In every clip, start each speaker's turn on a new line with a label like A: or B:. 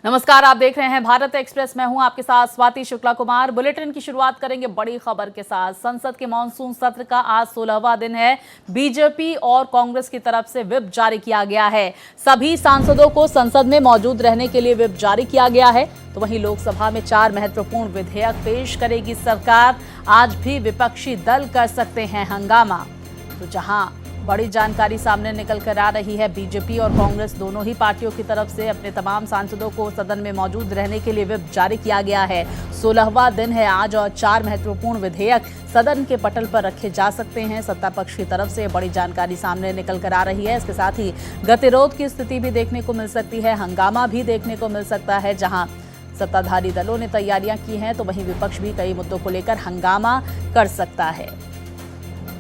A: नमस्कार, आप देख रहे हैं भारत एक्सप्रेस। मैं हूं आपके साथ स्वाति शुक्ला कुमार। बुलेटिन की शुरुआत करेंगे बड़ी खबर के साथ। संसद के मानसून सत्र का आज 16वां दिन है। बीजेपी और कांग्रेस की तरफ से व्हिप जारी किया गया है। सभी सांसदों को संसद में मौजूद रहने के लिए व्हिप जारी किया गया है। तो वहीं लोकसभा में 4 महत्वपूर्ण विधेयक पेश करेगी सरकार। आज भी विपक्षी दल कर सकते हैं हंगामा। तो जहां बड़ी जानकारी सामने निकल कर आ रही है, बीजेपी और कांग्रेस दोनों ही पार्टियों की तरफ से अपने तमाम सांसदों को सदन में मौजूद रहने के लिए व्हिप जारी किया गया है। 16वां दिन है आज और 4 महत्वपूर्ण विधेयक सदन के पटल पर रखे जा सकते हैं। सत्ता पक्ष की तरफ से बड़ी जानकारी सामने निकल कर आ रही है। इसके साथ ही गतिरोध की स्थिति भी देखने को मिल सकती है, हंगामा भी देखने को मिल सकता है। जहां सत्ताधारी दलों ने तैयारियां की हैं तो वहीं विपक्ष भी कई मुद्दों को लेकर हंगामा कर सकता है।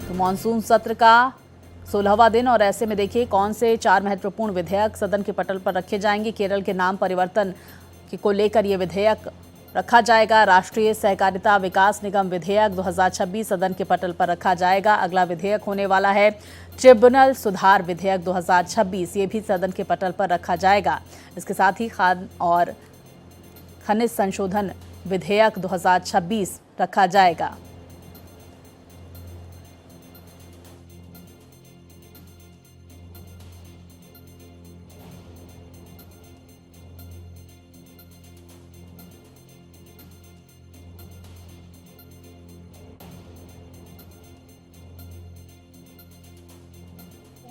A: तो मानसून सत्र का 16वां दिन और ऐसे में देखिए कौन से 4 महत्वपूर्ण विधेयक सदन के पटल पर रखे जाएंगे। केरल के नाम परिवर्तन को लेकर यह विधेयक रखा जाएगा। राष्ट्रीय सहकारिता विकास निगम विधेयक 2026 सदन के पटल पर रखा जाएगा। अगला विधेयक होने वाला है ट्रिब्यूनल सुधार विधेयक 2026, ये भी सदन के पटल पर रखा जाएगा। इसके साथ ही खान और खनिज संशोधन विधेयक 2026 रखा जाएगा।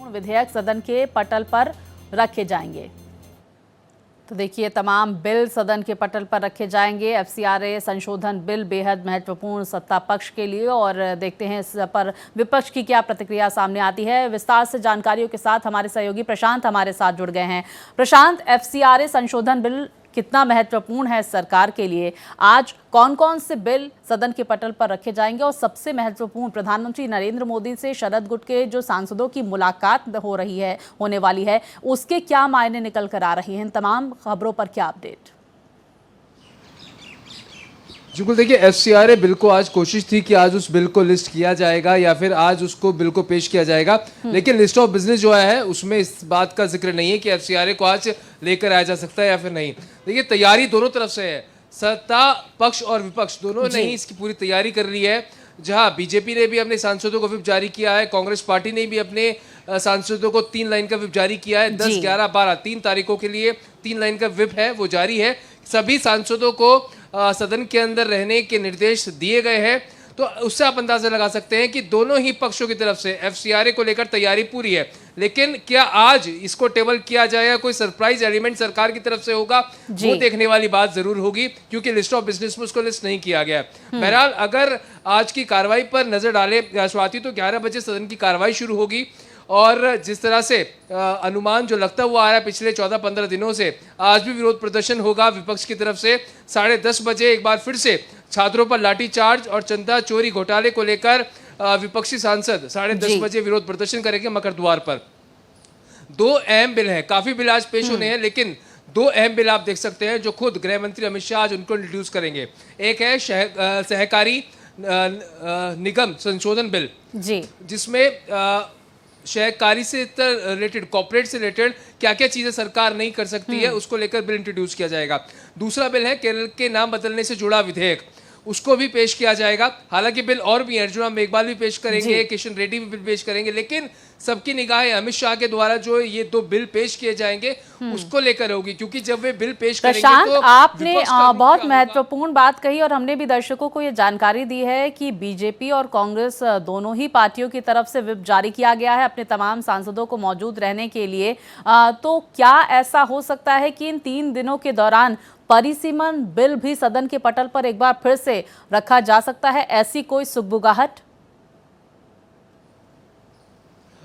A: विधेयक सदन के पटल पर रखे जाएंगे। तो देखिए तमाम बिल सदन के पटल पर रखे जाएंगे। एफसीआरए संशोधन बिल बेहद महत्वपूर्ण सत्ता पक्ष के लिए, और देखते हैं इस पर विपक्ष की क्या प्रतिक्रिया सामने आती है। विस्तार से जानकारियों के साथ हमारे सहयोगी प्रशांत हमारे साथ जुड़ गए हैं। प्रशांत, एफसीआरए संशोधन बिल कितना महत्वपूर्ण है सरकार के लिए? आज कौन कौन से बिल सदन के पटल पर रखे जाएंगे? और सबसे महत्वपूर्ण, प्रधानमंत्री नरेंद्र मोदी से शरद गुट के जो सांसदों की मुलाकात होने वाली है, उसके क्या मायने निकल कर आ रही हैं? इन तमाम खबरों पर क्या अपडेट?
B: बिल्कुल, देखिए एफसीआरए बिल को आज कोशिश थी कि आज उस बिल को लिस्ट किया जाएगा या फिर आज उसको बिल को पेश किया जाएगा, लेकिन लिस्ट ऑफ बिजनेस जो है उसमें इस बात का जिक्र नहीं है कि एफसीआरए को आज लेकर आया जा सकता है या फिर नहीं। देखिए तैयारी दोनों तरफ से है, सत्ता पक्ष और विपक्ष दोनों ने ही इसकी पूरी तैयारी कर ली है। जहां बीजेपी ने भी अपने सांसदों को व्हिप जारी किया है, कांग्रेस पार्टी ने भी अपने सांसदों को 3 लाइन का व्हिप जारी किया है। 10, 11, 12 3 तारीखों के लिए 3 लाइन का व्हिप है वो जारी है। सभी सांसदों को सदन के अंदर रहने के निर्देश दिए गए हैं। तो उससे आप अंदाजा लगा सकते हैं कि दोनों ही पक्षों की तरफ से एफसीआरए को लेकर तैयारी पूरी है। लेकिन क्या आज इसको टेबल किया जाएगा, कोई सरप्राइज एलिमेंट सरकार की तरफ से होगा, वो देखने वाली बात जरूर होगी, क्योंकि लिस्ट ऑफ बिजनेस में उसको लिस्ट नहीं किया गया। बहरहाल अगर आज की कार्रवाई पर नजर डाले स्वाति, तो 11 बजे सदन की कार्रवाई शुरू होगी। और जिस तरह से अनुमान जो लगता हुआ आ रहा है पिछले 14-15 दिनों से, आज भी विरोध प्रदर्शन होगा विपक्ष की तरफ से। 10:30 बजे एक बार फिर से छात्रों पर लाठीचार्ज और चंदा चोरी घोटाले को लेकर विपक्षी सांसद 10:30 बजे विरोध प्रदर्शन करेंगे मकर द्वार पर। 2 अहम बिल हैं, काफी बिल आज पेश होने हैं, लेकिन 2 अहम बिल आप देख सकते हैं जो खुद गृह मंत्री अमित शाह आज उनको इंट्रोड्यूस करेंगे। एक है सहकारी निगम संशोधन बिल, जिसमें सहकारी से रिलेटेड, कॉर्पोरेट से रिलेटेड क्या क्या चीजें सरकार नहीं कर सकती है उसको लेकर बिल इंट्रोड्यूस किया जाएगा। दूसरा बिल है केरल के नाम बदलने से जुड़ा विधेयक, उसको भी पेश किया जाएगा। हालांकि बिल और भी हैं, अर्जुन मेघवाल भी पेश करेंगे, किशन रेड्डी भी बिल पेश करेंगे, लेकिन सबकी निगाहें अमित शाह के द्वारा जो ये 2 बिल पेश किए जाएंगे उसको लेकर होगी, क्योंकि जब वे बिल पेश करेंगे तो
A: आपने बहुत महत्वपूर्ण बात कही और हमने भी दर्शकों को ये जानकारी दी है कि बीजेपी और कांग्रेस दोनों ही पार्टियों की तरफ से व्हिप जारी किया गया है अपने तमाम सांसदों को मौजूद रहने के लिए। तो क्या ऐसा हो सकता है कि इन 3 दिनों के दौरान परिसीमन बिल भी सदन के पटल पर एक बार फिर से रखा जा सकता है? ऐसी कोई सुगबुगाहट?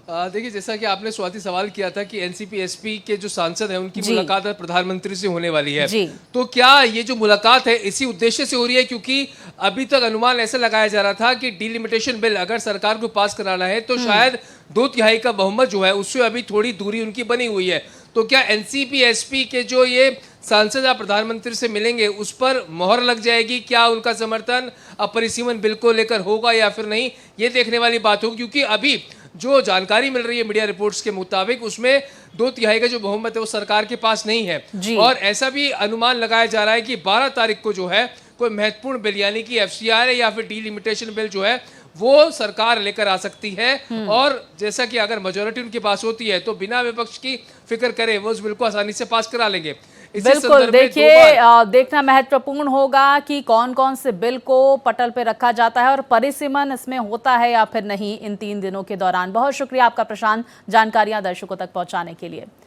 B: देखिए, जैसा कि आपने स्वाति सवाल किया था कि एनसीपी एसपी के जो सांसद हैं उनकी मुलाकात प्रधानमंत्री से होने वाली है, तो क्या ये जो मुलाकात है इसी उद्देश्य से हो रही है? क्योंकि अभी तक अनुमान ऐसा लगाया जा रहा था कि डिलिमिटेशन बिल अगर सरकार को पास कराना है तो शायद 2/3 का बहुमत जो है उससे अभी थोड़ी दूरी उनकी बनी हुई है। तो क्या एनसीपी एसपी के जो ये सांसद आप प्रधानमंत्री से मिलेंगे उस पर मोहर लग जाएगी? क्या उनका समर्थन परिसीमन बिल को लेकर होगा या फिर नहीं, ये देखने वाली बात होगी। क्योंकि अभी जो जानकारी मिल रही है मीडिया रिपोर्ट्स के मुताबिक, उसमें 2/3 का जो बहुमत है वो सरकार के पास नहीं है। और ऐसा भी अनुमान लगाया जा रहा है कि 12 तारीख को जो है कोई महत्वपूर्ण बिल यानी कि FCRA या फिर डिलिमिटेशन बिल जो है वो सरकार लेकर आ सकती है। और जैसा कि अगर मेजोरिटी उनके पास होती है तो बिना विपक्ष की फिक्र करे वो उस बिल को आसानी से पास करा लेंगे।
A: बिल्कुल, देखिए देखना महत्वपूर्ण होगा कि कौन कौन से बिल को पटल पे रखा जाता है और परिसीमन इसमें होता है या फिर नहीं इन 3 दिनों के दौरान। बहुत शुक्रिया आपका प्रशांत, जानकारियां दर्शकों तक पहुंचाने के लिए।